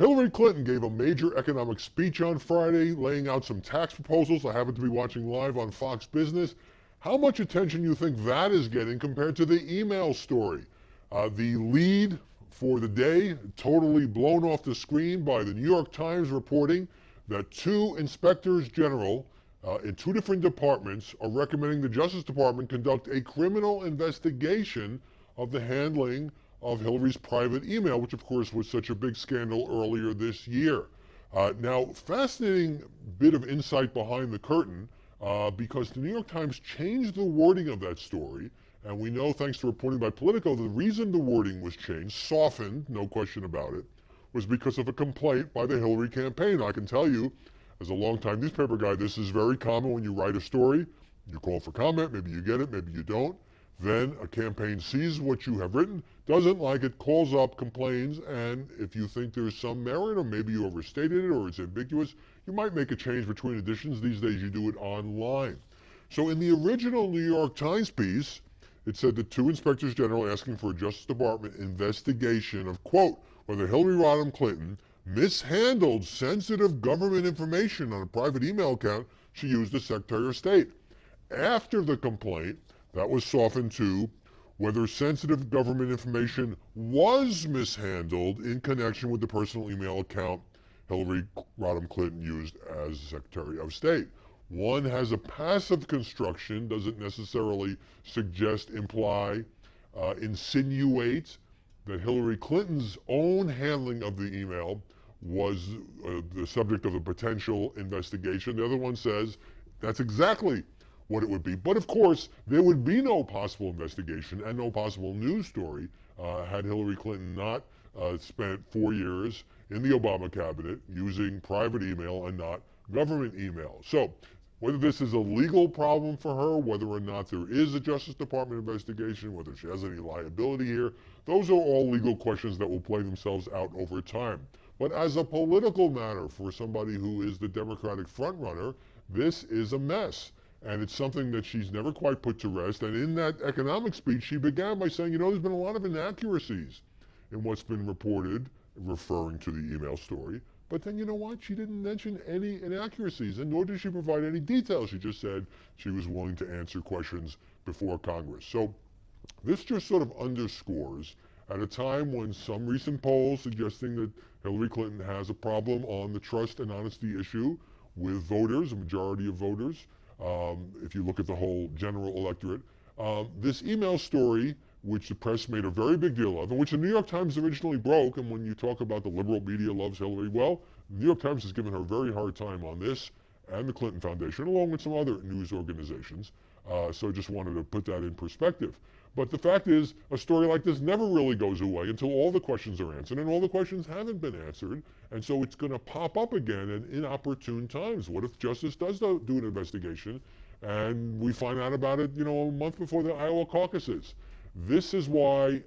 Hillary Clinton gave a major economic speech on Friday, laying out some tax proposals. I happen to be watching live on Fox Business. How much attention do you think that is getting compared to the email story? The lead for the day, totally blown off the screen by the New York Times, reporting that two inspectors general in two different departments are recommending the Justice Department conduct a criminal investigation of the handling of Hillary's private email, which of course was such a big scandal earlier this year. Now, fascinating bit of insight behind the curtain, because the New York Times changed the wording of that story, and we know, thanks to reporting by Politico, the reason the wording was changed, softened, no question about it, was because of a complaint by the Hillary campaign. I can tell you, as a longtime newspaper guy, this is very common when you write a story. You call for comment, maybe you get it, maybe you don't. Then a campaign sees what you have written, doesn't like it, calls up, complains, and if you think there's some merit, or maybe you overstated it, or it's ambiguous, you might make a change between editions. These days you do it online. So in the original New York Times piece, it said that two inspectors general asking for a Justice Department investigation of, quote, whether Hillary Rodham Clinton mishandled sensitive government information on a private email account she used as Secretary of State. After the complaint, that was softened to whether sensitive government information was mishandled in connection with the personal email account Hillary Rodham Clinton used as Secretary of State. One has a passive construction, doesn't necessarily suggest, imply, insinuate that Hillary Clinton's own handling of the email was the subject of a potential investigation. The other one says that's exactly what it would be. But of course, there would be no possible investigation and no possible news story had Hillary Clinton not spent 4 years in the Obama cabinet using private email and not government email. So whether this is a legal problem for her, whether or not there is a Justice Department investigation, whether she has any liability here, those are all legal questions that will play themselves out over time. But as a political matter for somebody who is the Democratic frontrunner, this is a mess. And it's something that she's never quite put to rest. And in that economic speech, she began by saying, you know, there's been a lot of inaccuracies in what's been reported, referring to the email story. But then, you know what? She didn't mention any inaccuracies, and nor did she provide any details. She just said she was willing to answer questions before Congress. So this just sort of underscores, at a time when some recent polls suggesting that Hillary Clinton has a problem on the trust and honesty issue with voters, a majority of voters, if you look at the whole general electorate, this email story, which the press made a very big deal of, and which the New York Times originally broke, and when you talk about the liberal media loves Hillary, well, the New York Times has given her a very hard time on this, and the Clinton Foundation, along with some other news organizations. So I just wanted to put that in perspective. But the fact is, a story like this never really goes away until all the questions are answered, and all the questions haven't been answered. And so it's going to pop up again at inopportune times. What if Justice does do an investigation, and we find out about it, you know, a month before the Iowa caucuses? This is why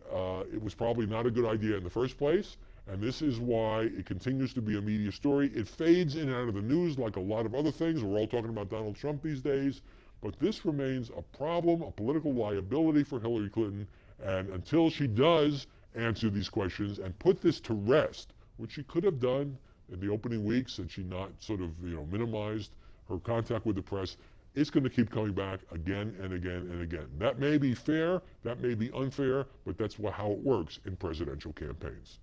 it was probably not a good idea in the first place, and this is why it continues to be a media story. It fades in and out of the news like a lot of other things. We're all talking about Donald Trump these days. But this remains a problem, a political liability for Hillary Clinton. And until she does answer these questions and put this to rest, which she could have done in the opening weeks, and she not sort of, you know, minimized her contact with the press, it's going to keep coming back again and again and again. That may be fair, that may be unfair, but that's how it works in presidential campaigns.